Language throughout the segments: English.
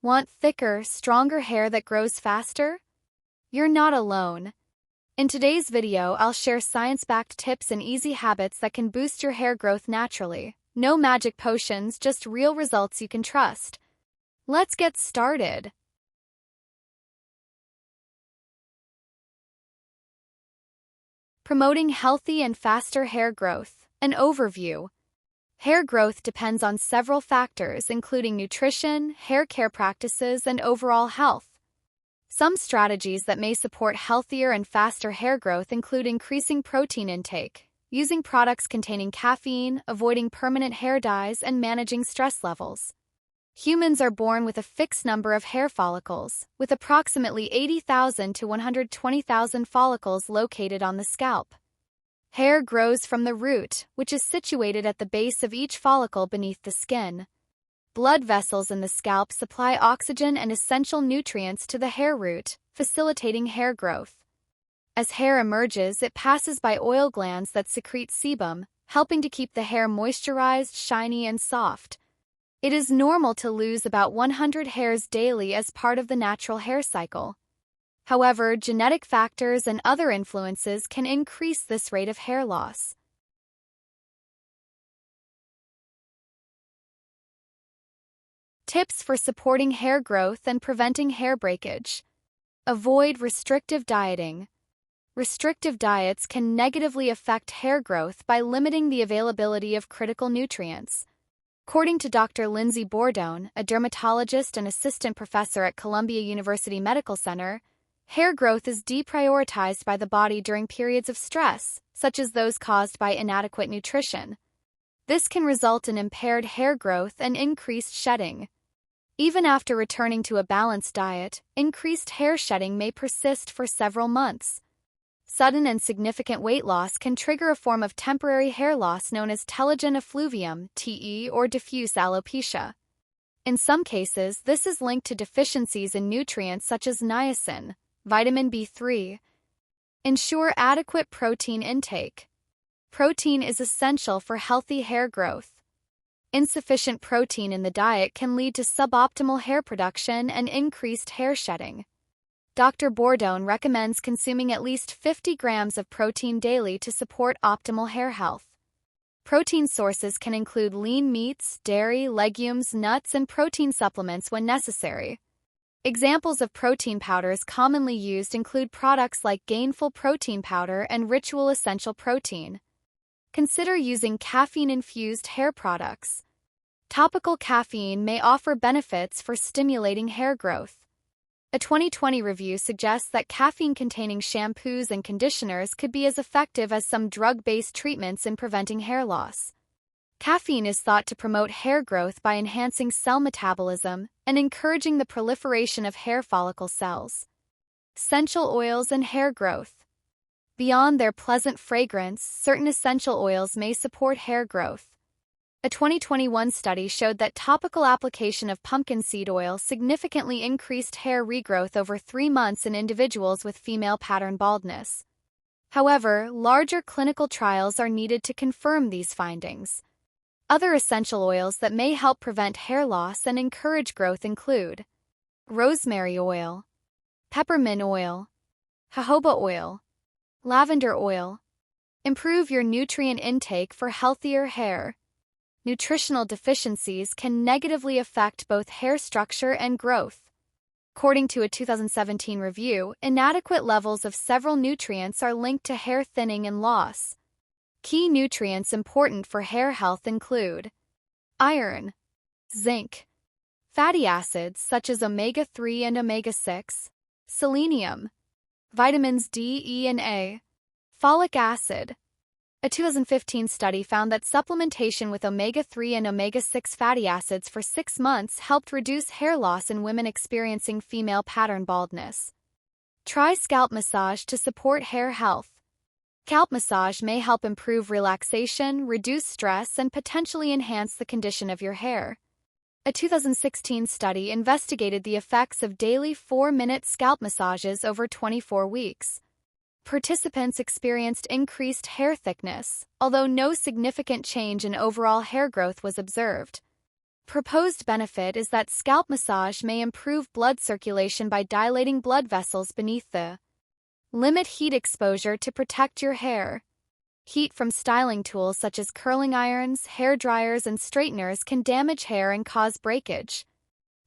Want thicker, stronger hair that grows faster? You're not alone. In today's video, I'll share science-backed tips and easy habits that can boost your hair growth naturally. No magic potions, just real results you can trust. Let's get started. Promoting healthy and faster hair growth. An overview. Hair growth depends on several factors, including nutrition, hair care practices, and overall health. Some strategies that may support healthier and faster hair growth include increasing protein intake, using products containing caffeine, avoiding permanent hair dyes, and managing stress levels. Humans are born with a fixed number of hair follicles, with approximately 80,000 to 120,000 follicles located on the scalp. Hair grows from the root, which is situated at the base of each follicle beneath the skin. Blood vessels in the scalp supply oxygen and essential nutrients to the hair root, facilitating hair growth. As hair emerges, it passes by oil glands that secrete sebum, helping to keep the hair moisturized, shiny, and soft. It is normal to lose about 100 hairs daily as part of the natural hair cycle. However, genetic factors and other influences can increase this rate of hair loss. Tips for supporting hair growth and preventing hair breakage. Avoid restrictive dieting. Restrictive diets can negatively affect hair growth by limiting the availability of critical nutrients. According to Dr. Lindsay Bordone, a dermatologist and assistant professor at Columbia University Medical Center, hair growth is deprioritized by the body during periods of stress, such as those caused by inadequate nutrition. This can result in impaired hair growth and increased shedding. Even after returning to a balanced diet, increased hair shedding may persist for several months. Sudden and significant weight loss can trigger a form of temporary hair loss known as telogen effluvium (TE) or diffuse alopecia. In some cases, this is linked to deficiencies in nutrients such as niacin, vitamin B3. Ensure adequate protein intake. Protein is essential for healthy hair growth. Insufficient protein in the diet can lead to suboptimal hair production and increased hair shedding. Dr. Bordone recommends consuming at least 50 grams of protein daily to support optimal hair health. Protein sources can include lean meats, dairy, legumes, nuts, and protein supplements when necessary. Examples of protein powders commonly used include products like Gainful Protein Powder and Ritual Essential Protein. Consider using caffeine-infused hair products. Topical caffeine may offer benefits for stimulating hair growth. A 2020 review suggests that caffeine-containing shampoos and conditioners could be as effective as some drug-based treatments in preventing hair loss. Caffeine is thought to promote hair growth by enhancing cell metabolism and encouraging the proliferation of hair follicle cells. Essential oils and hair growth. Beyond their pleasant fragrance, certain essential oils may support hair growth. A 2021 study showed that topical application of pumpkin seed oil significantly increased hair regrowth over 3 months in individuals with female pattern baldness. However, larger clinical trials are needed to confirm these findings. Other essential oils that may help prevent hair loss and encourage growth include rosemary oil, peppermint oil, jojoba oil, lavender oil. Improve your nutrient intake for healthier hair. Nutritional deficiencies can negatively affect both hair structure and growth. According to a 2017 review, inadequate levels of several nutrients are linked to hair thinning and loss. Key nutrients important for hair health include iron, zinc, fatty acids such as omega-3 and omega-6, selenium, vitamins D, E, and A, folic acid. A 2015 study found that supplementation with omega-3 and omega-6 fatty acids for 6 months helped reduce hair loss in women experiencing female pattern baldness. Try scalp massage to support hair health. Scalp massage may help improve relaxation, reduce stress, and potentially enhance the condition of your hair. A 2016 study investigated the effects of daily 4-minute scalp massages over 24 weeks. Participants experienced increased hair thickness, although no significant change in overall hair growth was observed. Proposed benefit is that scalp massage may improve blood circulation by dilating blood vessels beneath the limit heat exposure to protect your hair. Heat from styling tools such as curling irons, hair dryers, and straighteners can damage hair and cause breakage.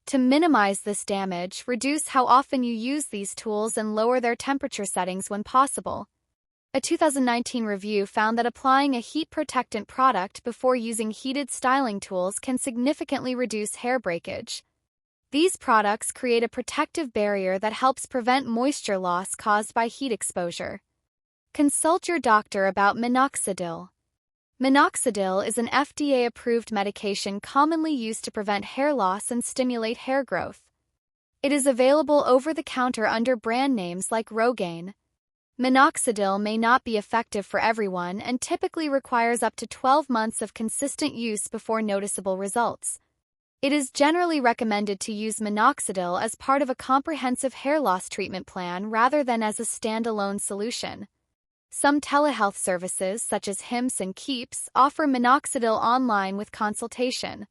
To minimize this damage, reduce how often you use these tools and lower their temperature settings when possible. A 2019 review found that applying a heat protectant product before using heated styling tools can significantly reduce hair breakage. These products create a protective barrier that helps prevent moisture loss caused by heat exposure. Consult your doctor about minoxidil. Minoxidil is an FDA-approved medication commonly used to prevent hair loss and stimulate hair growth. It is available over-the-counter under brand names like Rogaine. Minoxidil may not be effective for everyone and typically requires up to 12 months of consistent use before noticeable results. It is generally recommended to use minoxidil as part of a comprehensive hair loss treatment plan rather than as a standalone solution. Some telehealth services, such as Hims and Keeps, offer minoxidil online with consultation.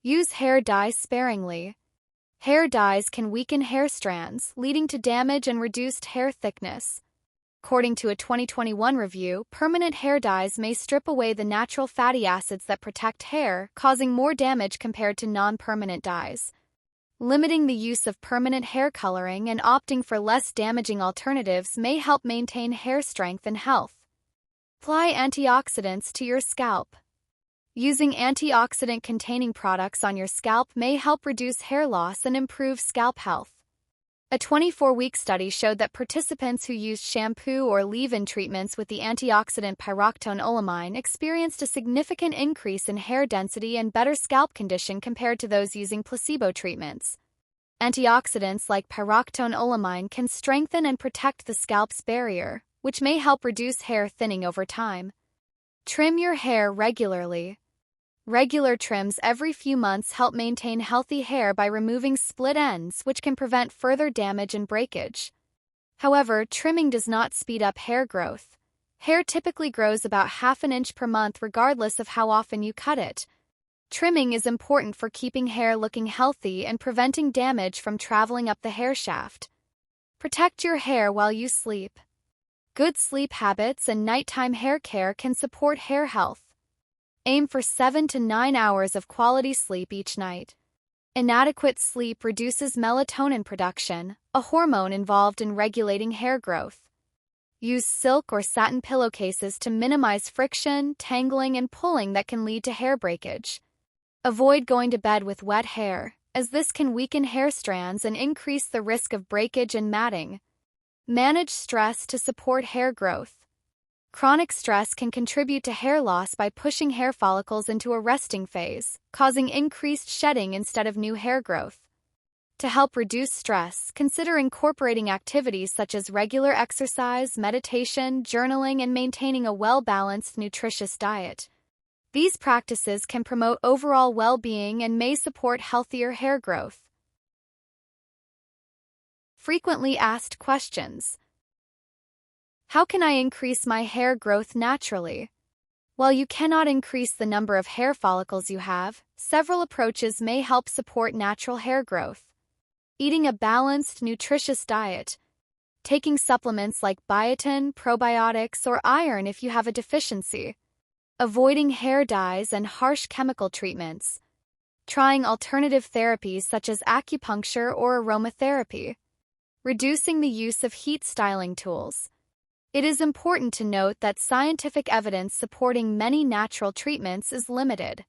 Use hair dye sparingly. Hair dyes can weaken hair strands, leading to damage and reduced hair thickness. According to a 2021 review, permanent hair dyes may strip away the natural fatty acids that protect hair, causing more damage compared to non-permanent dyes. Limiting the use of permanent hair coloring and opting for less damaging alternatives may help maintain hair strength and health. Apply antioxidants to your scalp. Using antioxidant-containing products on your scalp may help reduce hair loss and improve scalp health. A 24-week study showed that participants who used shampoo or leave-in treatments with the antioxidant pyroxytonolamine experienced a significant increase in hair density and better scalp condition compared to those using placebo treatments. Antioxidants like pyroxytonolamine can strengthen and protect the scalp's barrier, which may help reduce hair thinning over time. Trim your hair regularly. Regular trims every few months help maintain healthy hair by removing split ends, which can prevent further damage and breakage. However, trimming does not speed up hair growth. Hair typically grows about half an inch per month regardless of how often you cut it. Trimming is important for keeping hair looking healthy and preventing damage from traveling up the hair shaft. Protect your hair while you sleep. Good sleep habits and nighttime hair care can support hair health. Aim for 7 to 9 hours of quality sleep each night. Inadequate sleep reduces melatonin production, a hormone involved in regulating hair growth. Use silk or satin pillowcases to minimize friction, tangling, and pulling that can lead to hair breakage. Avoid going to bed with wet hair, as this can weaken hair strands and increase the risk of breakage and matting. Manage stress to support hair growth. Chronic stress can contribute to hair loss by pushing hair follicles into a resting phase, causing increased shedding instead of new hair growth. To help reduce stress, consider incorporating activities such as regular exercise, meditation, journaling, and maintaining a well-balanced, nutritious diet. These practices can promote overall well-being and may support healthier hair growth. Frequently asked questions. How can I increase my hair growth naturally? While you cannot increase the number of hair follicles you have, several approaches may help support natural hair growth. Eating a balanced, nutritious diet. Taking supplements like biotin, probiotics, or iron if you have a deficiency. Avoiding hair dyes and harsh chemical treatments. Trying alternative therapies such as acupuncture or aromatherapy. Reducing the use of heat styling tools. It is important to note that scientific evidence supporting many natural treatments is limited.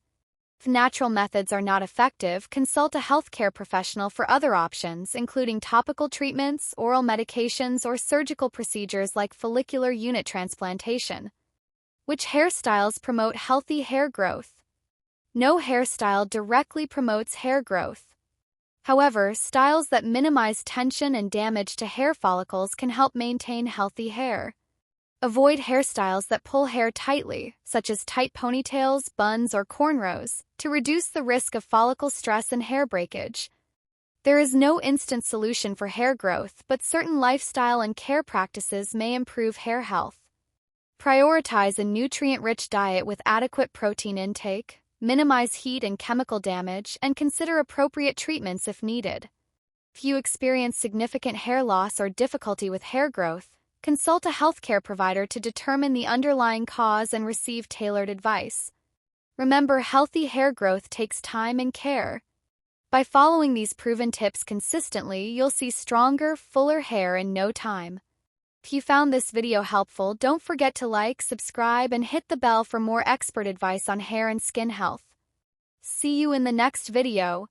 If natural methods are not effective, consult a healthcare professional for other options, including topical treatments, oral medications, or surgical procedures like follicular unit transplantation. Which hairstyles promote healthy hair growth? No hairstyle directly promotes hair growth. However, styles that minimize tension and damage to hair follicles can help maintain healthy hair. Avoid hairstyles that pull hair tightly, such as tight ponytails, buns, or cornrows, to reduce the risk of follicle stress and hair breakage. There is no instant solution for hair growth, but certain lifestyle and care practices may improve hair health. Prioritize a nutrient-rich diet with adequate protein intake. minimize heat and chemical damage, and consider appropriate treatments if needed. If you experience significant hair loss or difficulty with hair growth, consult a healthcare provider to determine the underlying cause and receive tailored advice. Remember, healthy hair growth takes time and care. By following these proven tips consistently, you'll see stronger, fuller hair in no time. If you found this video helpful, don't forget to like, subscribe, and hit the bell for more expert advice on hair and skin health. See you in the next video.